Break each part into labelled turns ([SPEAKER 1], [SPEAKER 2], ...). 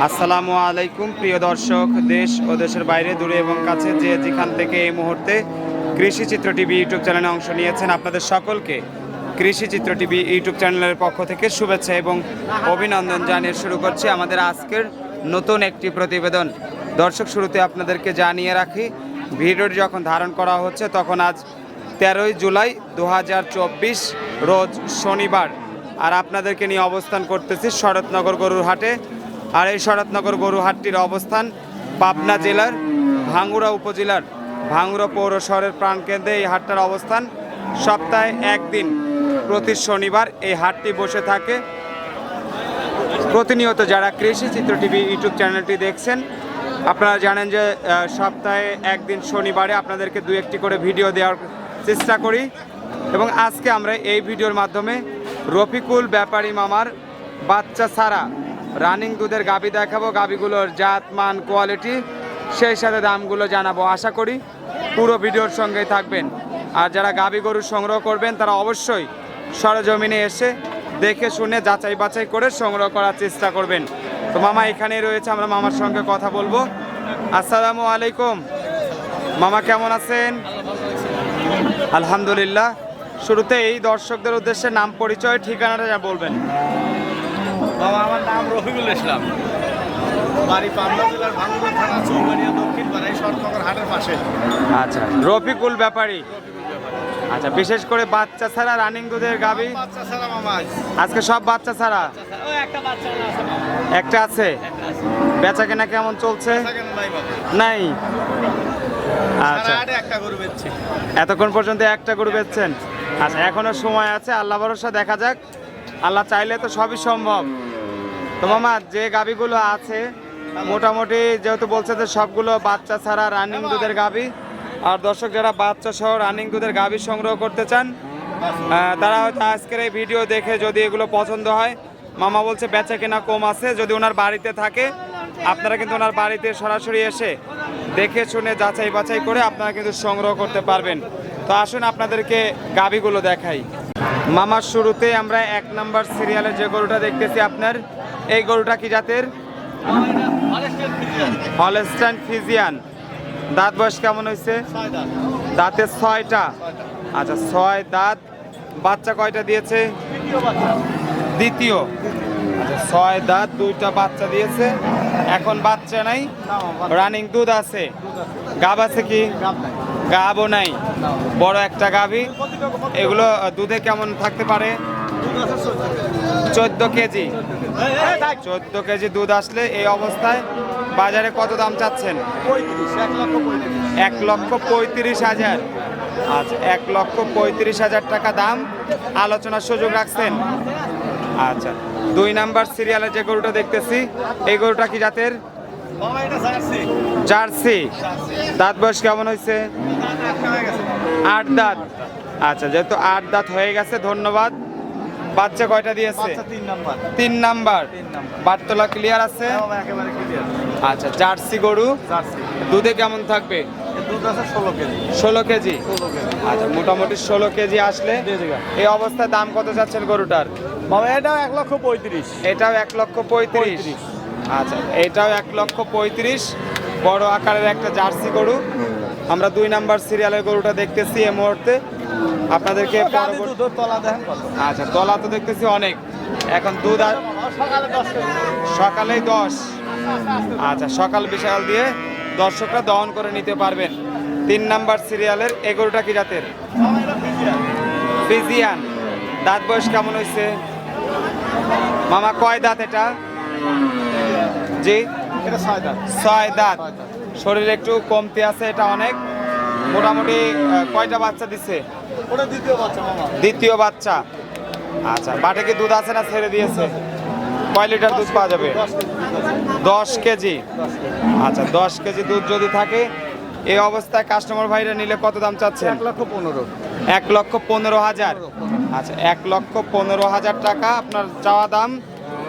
[SPEAKER 1] আসসালামু আলাইকুম প্রিয় দর্শক, দেশ ও দেশের বাইরে দূরে এবং কাছে যে যেখান থেকে এই মুহূর্তে কৃষি চিত্র টিভি ইউটিউব চ্যানেলে অংশ নিয়েছেন, আপনাদের সকলকে কৃষি চিত্র টিভি ইউটিউব চ্যানেলের পক্ষ থেকে শুভেচ্ছা এবং অভিনন্দন জানিয়ে শুরু করছি আমাদের আজকের নতুন একটি প্রতিবেদন। দর্শক, শুরুতে আপনাদেরকে জানিয়ে রাখি, ভিডিওটি যখন ধারণ করা হচ্ছে তখন আজ 13ই জুলাই 2024 রোজ শনিবার। আর আপনাদেরকে নিয়ে অবস্থান করতেছি শরৎনগর গরুর হাটে। আর এই শরৎনগর গরু হাটটির অবস্থান পাবনা জেলার ভাঙ্গুড়া উপজেলার ভাঙ্গুড়া পৌর শহরের প্রাণকেন্দ্রে এই হাটটার অবস্থান। সপ্তাহে একদিন প্রতি শনিবার এই হাটটি বসে থাকে। প্রতিনিয়ত যারা কৃষি চিত্র টিভি ইউটিউব চ্যানেলটি দেখছেন, আপনারা জানেন যে সপ্তাহে একদিন শনিবারে আপনাদেরকে দু একটি করে ভিডিও দেওয়ার চেষ্টা করি। এবং আজকে আমরা এই ভিডিওর মাধ্যমে রফিকুল ব্যাপারী মামার বাচ্চা ছাড়া রানিং দুধের গাভী দেখাবো। গাভীগুলোর জাত, মান, কোয়ালিটি, সেই সাথে দামগুলো জানাবো। আশা করি পুরো ভিডিওর সঙ্গেই থাকবেন। আর যারা গাভী গরু সংগ্রহ করবেন তারা অবশ্যই সরজমিনে এসে দেখে শুনে যাচাই বাছাই করে সংগ্রহ করার চেষ্টা করবেন। তো মামা এখানেই রয়েছে, আমরা মামার সঙ্গে কথা বলবো। আসসালামু আলাইকুম মামা, কেমন আছেন? আলহামদুলিল্লাহ। শুরুতে এই দর্শকদের উদ্দেশ্যে নাম, পরিচয়, ঠিকানাটা যা বলবেন।
[SPEAKER 2] বাবা, আমার নাম রফিকুল ইসলাম, বাড়ি পাবনা জেলার ভাঙ্গুড়া থানা চৌবাড়িয়া দক্ষিণ পাড়ায় শরৎনগর হাটের পাশে।
[SPEAKER 1] আচ্ছা, রফিকুল ব্যাপারী। আচ্ছা, বিশেষ করে বাচ্চা ছাড়া রানিং দুধের গাভী
[SPEAKER 2] বাচ্চা ছাড়া মামা
[SPEAKER 1] আজকে সব বাচ্চা ছাড়া?
[SPEAKER 2] একটা বাচ্চা আছে,
[SPEAKER 1] একটা আছে। বেচা কেনা কেমন চলছে? নাই। আচ্ছা,
[SPEAKER 2] একটা গরু বেচছি
[SPEAKER 1] এতক্ষণ পর্যন্ত একটা গরু বেচছেন। আচ্ছা, এখনো সময় আছে, আল্লাহ ভরসা, দেখা যাক। আল্লাহ চাইলে তো সবই সম্ভব। তো মামা, যে গাভীগুলো আছে মোটামুটি যেহেতু বলছে যে সবগুলো বাচ্চা ছাড়া রানিং দুধের গাভী, আর দর্শক যারা বাচ্চা সহ রানিং দুধের গাভী সংগ্রহ করতে চান তারা হয়তো আজকের এই ভিডিও দেখে যদি এগুলো পছন্দ হয়, মামা বলছে বেচা কেনা কম আছে, যদি ওনার বাড়িতে থাকে আপনারা কিন্তু ওনার বাড়িতে সরাসরি এসে দেখে শুনে যাচাই বাছাই করে আপনারা কিন্তু সংগ্রহ করতে পারবেন। তো আসুন আপনাদেরকে গাভীগুলো দেখাই। মামার শুরুতে আমরা 1 নম্বর সিরিয়ালের যে গরুটা দেখতেছি আপনার, এই গরুটা কি জাতের? Holstein Friesian. দাঁত বয়স কেমন হয়েছে? দাঁতে 6টা। আচ্ছা, 6 দাঁত। বাচ্চা কয়টা দিয়েছে? দ্বিতীয়। আচ্ছা, 6 দাঁত, 2টা বাচ্চা দিয়েছে। এখন বাচ্চা নাই, রানিং দুধ আছে। গাব আছে কি? গাবও নাই, বড় একটা গাভী। এগুলো দুধে কেমন থাকতে পারে? 14 কেজি। 14 কেজি দুধ আসলে এই অবস্থায় বাজারে কত দাম চাচ্ছেন? 1,35,000। আচ্ছা, 1,35,000 টাকা দাম। আলোচনার সুযোগ রাখছেন? আচ্ছা, 2 নাম্বার সিরিয়ালের যে গরুটা দেখতেছি, এই গরুটা কি জাতের? জার্সি। দাঁত বয়স কেমন হয়েছে? 8 দাঁত। আচ্ছা, যেহেতু 8 দাঁত হয়ে গেছে, ধন্যবাদ। বাচ্চা কয়টা দিয়েছে? 3 নাম্বার। বাটতলা ক্লিয়ার আছে? আচ্ছা, জার্সি গরু। দুধে কেমন থাকবে? 16 কেজি। আচ্ছা, মোটামুটি 16 কেজি আসলে এই অবস্থায় দাম কত চাচ্ছেন গরুটার?
[SPEAKER 2] এটাও 1,35,000।
[SPEAKER 1] এটাও 1,35,000। আচ্ছা, এটাও 1,35,000। বড় আকারের একটা জার্সি গরু। আমরা 2 নাম্বার সিরিয়ালের গরুটা দেখতেছি এই মুহূর্তে আপনাদেরকে। আচ্ছা, তলা তো দেখতেছি অনেক। এখন দুধ সকালেই 10। আচ্ছা, সকাল বিকাল দিয়ে দর্শকরা দহন করে নিতে পারবেন। 3 নাম্বার সিরিয়ালের এই গরুটা কি জাতের? ফ্রিজিয়ান। দাঁত বয়স কেমন হয়েছে মামা? কয় দাঁত এটা? জি, 6 দাঁত। শরীরে একটু কমতি আছে, এটা অনেক। মোটামুটি কয়টা বাচ্চা দিছে? দ্বিতীয় বাচ্চা। আচ্ছা, বাটে কি দুধ আছে না ছেড়ে দিয়েছে? কয় লিটার দুধ পাওয়া যাবে? 10 কেজি। আচ্ছা, 10 কেজি দুধ যদি থাকে এই অবস্থায় কাস্টমার ভাইরা নিলে কত দাম চাচ্ছেন?
[SPEAKER 2] 1,15,000।
[SPEAKER 1] 1,15,000। আচ্ছা, 1,15,000 টাকা আপনার চাওয়া দাম।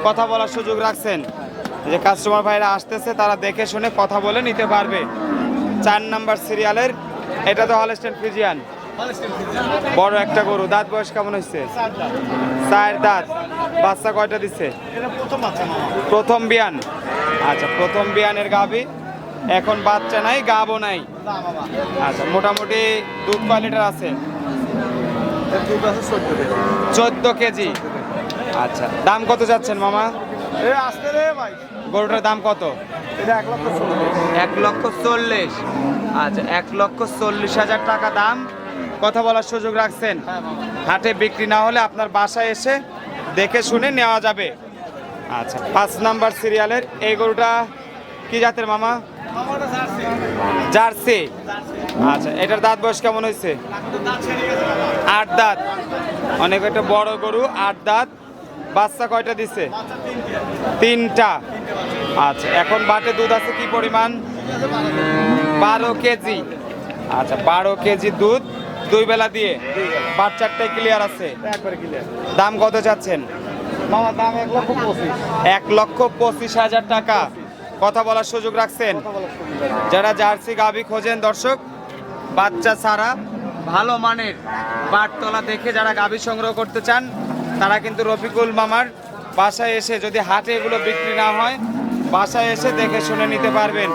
[SPEAKER 1] কথা বলার সুযোগ রাখছেন, যে কাস্টমার ভাইরা আসতেছে তারা দেখে শুনে কথা বলে নিতে পারবে। 4 নাম্বার সিরিয়ালের এটা তো হলস্টাইন ফ্রিজিয়ান, বড় একটা গরু। দাঁত বয়স কেমন হয়েছে? 4 দাঁত। বাচ্চা কয়টা দিচ্ছে?
[SPEAKER 2] এটা প্রথম বাচ্চা মামা।
[SPEAKER 1] প্রথম বিয়ান। আচ্ছা, প্রথম বিয়ানের গাভী, এখন বাচ্চা নাই, গাবও নাই।
[SPEAKER 2] না মামা,
[SPEAKER 1] আচ্ছা, মোটামুটি দুধ কয় লিটার আছে?
[SPEAKER 2] এর দুধ আছে 14 কেজি।
[SPEAKER 1] 14 কেজি। আচ্ছা, দাম কত যাচ্ছেন মামা?
[SPEAKER 2] এ আসতে রে ভাই,
[SPEAKER 1] গরুটার দাম কত?
[SPEAKER 2] এটা 1,40,000।
[SPEAKER 1] 1,40,000। আচ্ছা, 1,40,000 টাকা দাম। কথা বলার সুযোগ রাখছেন?
[SPEAKER 2] হ্যাঁ মামা।
[SPEAKER 1] হাটে বিক্রি না হলে আপনার বাসায় এসে দেখে শুনে নেওয়া যাবে। আচ্ছা, 5 নাম্বার সিরিয়ালের এই গরুটা কি জাতের মামা?
[SPEAKER 2] মামা ওটা জার্সি।
[SPEAKER 1] জার্সি।
[SPEAKER 2] জার্সি।
[SPEAKER 1] আচ্ছা, এটার দাঁত বয়স কেমন হয়েছে?
[SPEAKER 2] তো দাঁত ছেড়ে গেছে মামা।
[SPEAKER 1] 8 দাঁত। অনেক একটা বড় গরু, 8 দাঁত। বাচ্চা কয়টা দিছে?
[SPEAKER 2] বাচ্চা 3টা।
[SPEAKER 1] 3টা।
[SPEAKER 2] বাচ্চা।
[SPEAKER 1] আচ্ছা, এখন বাটে দুধ আছে কি পরিমাণ?
[SPEAKER 2] ঠিক আছে, 12 কেজি।
[SPEAKER 1] 12 কেজি। আচ্ছা, 12 কেজি দুধ 2 বেলা দিয়ে। বাচ্চাটাই ক্লিয়ার আছে।
[SPEAKER 2] একবারে ক্লিয়ার।
[SPEAKER 1] দাম কত চাচ্ছেন?
[SPEAKER 2] মামা দাম 1,25,000।
[SPEAKER 1] 1,25,000 টাকা। কথা বলার সুযোগ রাখছেন?
[SPEAKER 2] কথা বলার সুবিধা নেই।
[SPEAKER 1] যারা জার্সি গাভী খোঁজেন দর্শক, বাচ্চা ছাড়া ভালো মানের বাটতলা দেখে যারা গাভী সংগ্রহ করতে চান, তারা কিন্তু রফিকুল মামার বাসায় এসে, যদি হাটে এগুলো বিক্রি না হয়, বাসায় এসে দেখে শুনে নিতে পারবেন।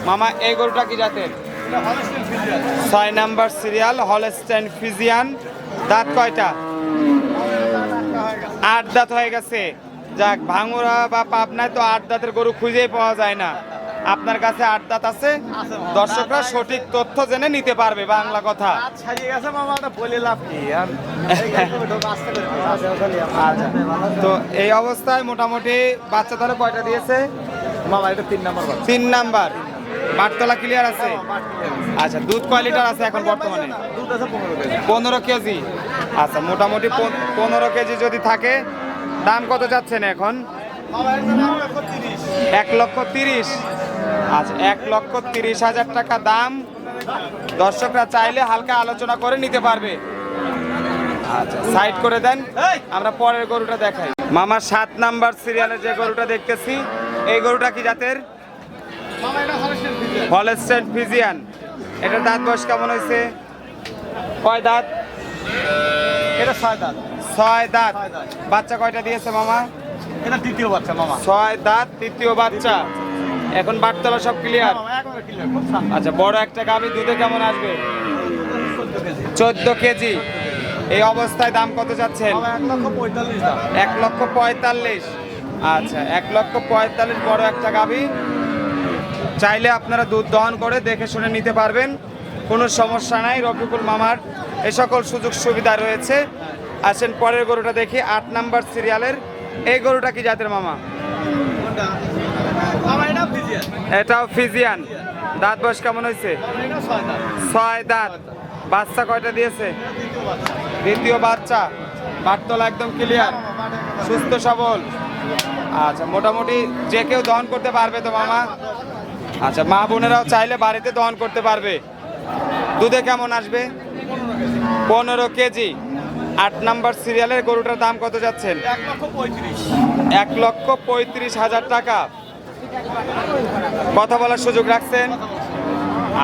[SPEAKER 1] মামা, এই গরুটা কি জাতের?
[SPEAKER 2] এটা Holstein Friesian.
[SPEAKER 1] 6 number serial, Holstein Friesian. দাঁত কয়টা? 8 দাঁত হয়ে গেছে। যাক, ভাঙুরা বা পাবনায় তো 8 দাঁতের গরু খুঁজেই পাওয়া যায় না। আপনার কাছে 8 দাঁত আছে, দর্শকরা সঠিক তথ্য জেনে নিতে পারবে, বাংলা কথা।
[SPEAKER 2] দাঁত ছাড়িয়ে গেছে মামা, ওটা বলে লাভ কি আর?
[SPEAKER 1] আচ্ছা, তো এই অবস্থায় মোটামুটি বাচ্চা ধরে কয়টা দিয়েছে?
[SPEAKER 2] মামা এটা 3 নাম্বার বাচ্চা।
[SPEAKER 1] 3 নাম্বার। বাটতলা ক্লিয়ার আছে? আচ্ছা, দুধ কয় লিটার আছে এখন বর্তমানে?
[SPEAKER 2] দুধ আছে 15 কেজি।
[SPEAKER 1] 15 কেজি। আচ্ছা, মোটামুটি 15 কেজি যদি থাকে, দাম কত যাচ্ছেন এখন?
[SPEAKER 2] মামা এর দাম 1,30,000।
[SPEAKER 1] 1,30,000। আচ্ছা, 1,30,000 টাকা দাম। দর্শকরা চাইলে হালকা আলোচনা করে নিতে পারবে। আচ্ছা, সাইড করে দেন, আমরা পরের গরুটা দেখাই। মামা, 7 নাম্বার সিরিয়ালের যে গরুটা দেখতেছি, এই গরুটা কি জাতের?
[SPEAKER 2] মামা এটা হলস্টাইন ফ্রিজিয়ান।
[SPEAKER 1] Holstein Friesian. এটার দাঁত বয়স কেমন হয়েছে? কয় দাঁত?
[SPEAKER 2] এটা 6 দাঁত।
[SPEAKER 1] 6 দাঁত।
[SPEAKER 2] 6 দাঁত।
[SPEAKER 1] বাচ্চা কয়টা দিয়েছে মামা?
[SPEAKER 2] এটা দ্বিতীয় বাচ্চা মামা।
[SPEAKER 1] 6 দাঁত, তৃতীয় বাচ্চা। এখন বাটতলা সব ক্লিয়ার?
[SPEAKER 2] মামা একবারে ক্লিয়ার, খুব ঠান্ডা।
[SPEAKER 1] আচ্ছা, বড় একটা গাভী, দুধে কেমন আসবে?
[SPEAKER 2] 14 কেজি।
[SPEAKER 1] 14 কেজি। এই অবস্থায় দাম কত যাচ্ছেন?
[SPEAKER 2] মামা 1,45,000 দাম।
[SPEAKER 1] 1,45,000। আচ্ছা, 1,45,000 বড় একটা গাভী। চাইলে আপনারা দুধ দহন করে দেখে শুনে নিতে পারবেন, কোনো সমস্যা নাই। রফিকুল মামার এ সকল সুযোগ সুবিধা রয়েছে। আসেন পরের গরুটা দেখি, 8 নাম্বার সিরিয়ালের এই গরুটা কি জাতের মামা?
[SPEAKER 2] কোনটা? মামা এটা ফ্রিজিয়ান।
[SPEAKER 1] এটাও ফিজিয়ান। দাঁত বয়স কেমন হয়েছে?
[SPEAKER 2] এটা 6 দাঁত।
[SPEAKER 1] 6 দাঁত। বাচ্চা কয়টা দিয়েছে?
[SPEAKER 2] দ্বিতীয় বাচ্চা।
[SPEAKER 1] দ্বিতীয় বাচ্চা। বাটতলা একদম ক্লিয়ার,
[SPEAKER 2] মামা বাট একবারে।
[SPEAKER 1] সুস্থ সবল। আচ্ছা, মোটামুটি যে কেউ দহন করতে পারবে তো মামা? আচ্ছা, মা বোনেরাও চাইলে বাড়িতে দহন করতে পারবে। দুধে কেমন আসবে? 15 কেজি। 8 নাম্বার সিরিয়ালের গরুটার দাম কত যাচ্ছেন?
[SPEAKER 2] 1,35,000।
[SPEAKER 1] 1,35,000 টাকা। কথা বলার সুযোগ রাখছেন?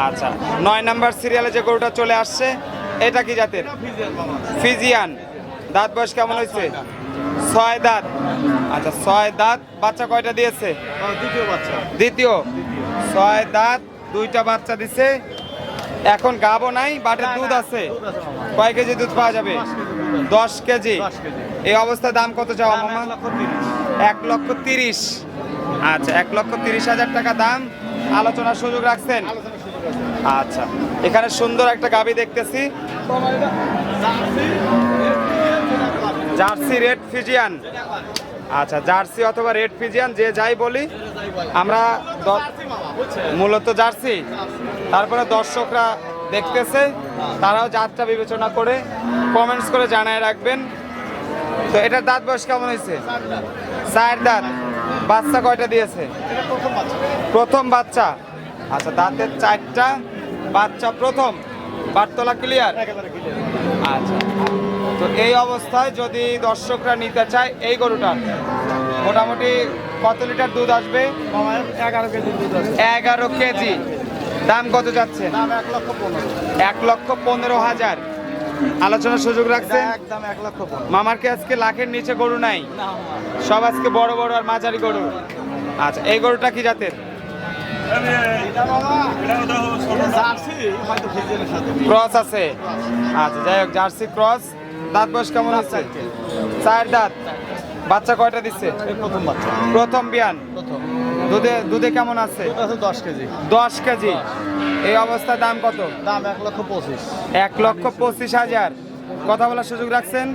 [SPEAKER 1] আচ্ছা, 9 নাম্বার সিরিয়ালে যে গরুটা চলে আসছে, এটা কি জাতের?
[SPEAKER 2] এটা ফ্রিজিয়ান মামা।
[SPEAKER 1] ফিজিয়ান। দাঁত বয়স কেমন হয়েছে? 6 দাঁত। আচ্ছা, 6 দাঁত। বাচ্চা কয়টা দিয়েছে?
[SPEAKER 2] দ্বিতীয় বাচ্চা।
[SPEAKER 1] দ্বিতীয়। 6 দাঁত, 2টা বাচ্চা দিছে। এখন গাবও নাই, বাটে দুধ আছে।
[SPEAKER 2] দুধ আছে মামা।
[SPEAKER 1] কয় কেজি দুধ পাওয়া যাবে? 10 কেজি।
[SPEAKER 2] 10 কেজি।
[SPEAKER 1] এই অবস্থায় দাম কত চাওয়া
[SPEAKER 2] দাম
[SPEAKER 1] মামা?
[SPEAKER 2] 1,30,000।
[SPEAKER 1] 1,30,000। আচ্ছা, 1,30,000 টাকা দাম। আলোচনার সুযোগ রাখছেন?
[SPEAKER 2] আলোচনার সুযোগ আছে।
[SPEAKER 1] আচ্ছা, এখানে সুন্দর একটা গাভী দেখতেছি,
[SPEAKER 2] মামা এটা জার্সি,
[SPEAKER 1] জার্সি রেড ফিজিয়ান। আচ্ছা, জার্সি অথবা রেড ফিজিয়ান, যে যাই বলি আমরা
[SPEAKER 2] জার্সি মামা, বুঝছেন?
[SPEAKER 1] মূলত জার্সি। তারপরে দর্শকরা দেখতেছে, তারাও জাতটা বিবেচনা করে কমেন্টস করে জানায় রাখবেন। তো এটার দাঁত বয়স কেমন হয়েছে? 4 দাঁত। বাচ্চা কয়টা দিয়েছে?
[SPEAKER 2] এটা প্রথম বাচ্চা।
[SPEAKER 1] প্রথম বাচ্চা। আচ্ছা, দাঁতের 4টা, বাচ্চা প্রথম। বাটতলা ক্লিয়ার?
[SPEAKER 2] একেবারে ক্লিয়ার।
[SPEAKER 1] আচ্ছা, তো এই অবস্থায় যদি দর্শকরা নিতে চায় এই গরুটার, মোটামুটি কত লিটার দুধ আসবে?
[SPEAKER 2] মামা 11 কেজি দুধ আছে।
[SPEAKER 1] 11 কেজি। দাম কত যাচ্ছে?
[SPEAKER 2] দাম 1,15,000।
[SPEAKER 1] 1,15,000। আলোচনার সুযোগ রাখছে?
[SPEAKER 2] একদম 1,15,000।
[SPEAKER 1] মামার কি আজকে লাখের নিচে গরু নাই?
[SPEAKER 2] না মামা।
[SPEAKER 1] সব আজকে বড় বড় আর মাঝারি গরু। আচ্ছা, এই গরুটা কি জাতের?
[SPEAKER 2] এটা বাবা জার্সি হয়তো ফিজিয়ানের সাথে
[SPEAKER 1] ক্রস আছে। আচ্ছা, যাই হোক, জার্সি ক্রস। দাঁত বয়স কেমন হচ্ছে? 4 দাঁত। বাচ্চা কয়টা দিচ্ছে?
[SPEAKER 2] এই প্রথম বাচ্চা
[SPEAKER 1] প্রথম বিয়ান।
[SPEAKER 2] প্রথম
[SPEAKER 1] দুধে কেমন আছে?
[SPEAKER 2] দুধ আছে 10 কেজি
[SPEAKER 1] 10 কেজি। এই অবস্থার দাম কত?
[SPEAKER 2] দাম 1,25,000
[SPEAKER 1] 1,25,000। কথা বলার সুযোগ রাখছেন?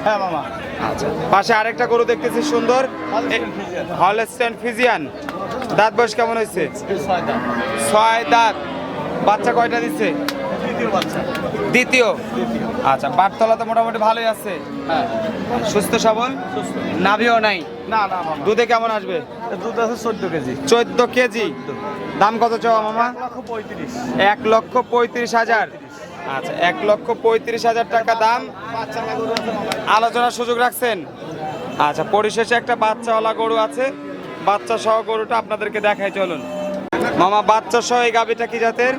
[SPEAKER 2] হ্যাঁ মামা
[SPEAKER 1] আচ্ছা, পাশে আরেকটা গরু দেখতেছি সুন্দর,
[SPEAKER 2] হলস্টেইন ফ্রিজিয়ান।
[SPEAKER 1] Holstein Friesian. দাঁত বয়স কেমন হয়েছে?
[SPEAKER 2] 6 দাম
[SPEAKER 1] 6 দাঁত। বাচ্চা কয়টা দিচ্ছে?
[SPEAKER 2] তৃতীয় বাচ্চা
[SPEAKER 1] দ্বিতীয়। আচ্ছা, বাটতলা তো মোটামুটি ভালোই আছে,
[SPEAKER 2] হ্যাঁ
[SPEAKER 1] সুস্থ সবল,
[SPEAKER 2] সুস্থ
[SPEAKER 1] নাভিও নাই।
[SPEAKER 2] না না মামা
[SPEAKER 1] দুধে কেমন আসবে?
[SPEAKER 2] দুধ আছে 14 কেজি
[SPEAKER 1] 14 কেজি। দাম কত চাওয়া মামা?
[SPEAKER 2] 1,35,000
[SPEAKER 1] 1,35,000। আচ্ছা, 1,35,000 টাকা দাম।
[SPEAKER 2] বাচ্চা গরু আছে মামা
[SPEAKER 1] আলোচনার সুযোগ রাখছেন? আচ্ছা, পরিশেষে একটা বাচ্চাওয়ালা গরু আছে, বাচ্চা সহ গরুটা আপনাদেরকে দেখাই, চলুন মামা। বাচ্চা সহ এই গাভিটা কি জাতের?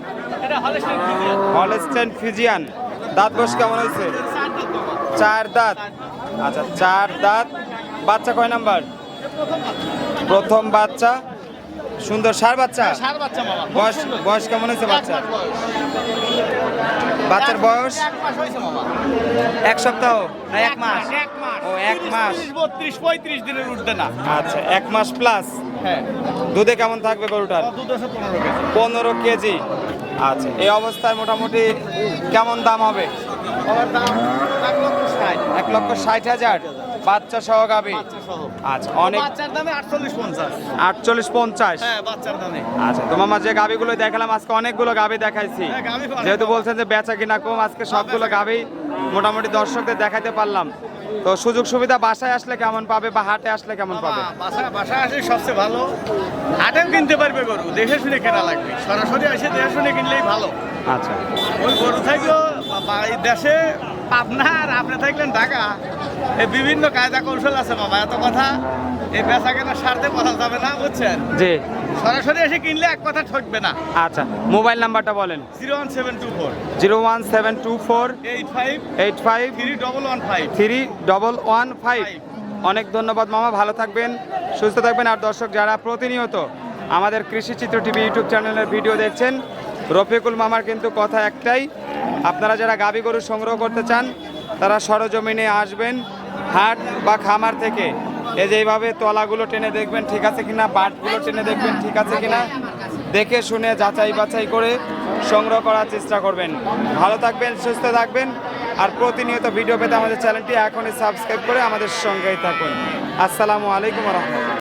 [SPEAKER 2] এটা হলস্টেইন ফ্রিজিয়ান
[SPEAKER 1] হলস্টেইন ফ্রিজিয়ান। দাঁত বয়স কেমন হয়েছে? 4 দাঁত। আচ্ছা, 4 দাঁত। বাচ্চা কয় নাম্বার? প্রথম বাচ্চা। সুন্দর ষাঁড় বাচ্চা।
[SPEAKER 2] সার বাচ্চা মামা
[SPEAKER 1] বয়স কেমন হয়েছে বাচ্চা? বাচ্চার বয়স
[SPEAKER 2] 1 মাস হয়েছে মামা
[SPEAKER 1] 1 সপ্তাহ না 1 মাস?
[SPEAKER 2] 1 মাস
[SPEAKER 1] ও, 1 মাস।
[SPEAKER 2] 32 35 দিনের উঠবে না
[SPEAKER 1] আচ্ছা, 1 মাস প্লাস।
[SPEAKER 2] হ্যাঁ
[SPEAKER 1] দুধে কেমন থাকবে গরুটার?
[SPEAKER 2] দুধ আছে 15 কেজি
[SPEAKER 1] 15 কেজি। আচ্ছা, এই অবস্থায় মোটামুটি কেমন দাম হবে?
[SPEAKER 2] আমার দাম 1,60,000
[SPEAKER 1] 1,60,000। বাচ্চা সহ গাভি।
[SPEAKER 2] বাচ্চা সহ
[SPEAKER 1] আচ্ছা, অনেক।
[SPEAKER 2] বাচ্চার দামে 48,50
[SPEAKER 1] 48,50।
[SPEAKER 2] হ্যাঁ বাচ্চার দামে
[SPEAKER 1] আচ্ছা, তোমার মাঝে গাভিগুলো দেখালাম, আজকে অনেকগুলো গাভি দেখাইছি।
[SPEAKER 2] হ্যাঁ, গাভী অনেক।
[SPEAKER 1] যেহেতু বলছেন যে বেচা কিনা কম, আজকে সবগুলো গাভি মোটামুটি দর্শকদের দেখাইতে পারলাম। তো সুযোগ সুবিধা বাসায় আসলে কেমন পাবে বা হাটে আসলে কেমন পাবে?
[SPEAKER 2] বাসা আসলে সবচেয়ে ভালো হাটেও কিনতে পারবে গরু দেখে শুনে কেনা লাগবে সরাসরি এসে দেখে শুনে কিনলেই ভালো
[SPEAKER 1] আচ্ছা,
[SPEAKER 2] ওই গরু থাকলেও এই দেশে পাবনা আর আপনি থাকলেন ঢাকা এই বিভিন্ন কায়দা কৌশল আছে বাবা এত কথা এই বেচা কেনার স্বার্থে বলা যাবে না বুঝছেন
[SPEAKER 1] জি।
[SPEAKER 2] সরাসরি এসে কিনলে এক কথা ঠকবে না
[SPEAKER 1] আচ্ছা, মোবাইল নাম্বারটা বলেন।
[SPEAKER 2] 01724
[SPEAKER 1] 01724
[SPEAKER 2] 85
[SPEAKER 1] 85
[SPEAKER 2] 3115
[SPEAKER 1] 3115। অনেক ধন্যবাদ মামা, ভালো থাকবেন, সুস্থ থাকবেন। আর দর্শক যারা প্রতিনিয়ত আমাদের কৃষি চিত্র টিভি ইউটিউব চ্যানেলের ভিডিও দেখছেন, রফিকুল মামার কিন্তু কথা একটাই, আপনারা যারা গাভী গরু সংগ্রহ করতে চান তারা সরজমিনে আসবেন হাট বা খামার থেকে। এই যে এইভাবে তলাগুলো টেনে দেখবেন ঠিক আছে কিনা, বাটগুলো টেনে দেখবেন ঠিক আছে কিনা, দেখে শুনে যাচাই বাছাই করে সংগ্রহ করার চেষ্টা করবেন। ভালো থাকবেন, সুস্থ থাকবেন। আর প্রতিনিয়ত ভিডিও পেতে আমাদের চ্যানেলটি এখনই সাবস্ক্রাইব করে আমাদের সঙ্গেই থাকুন। আসসালামু আলাইকুম ওয়া রাহমাতুল্লাহ।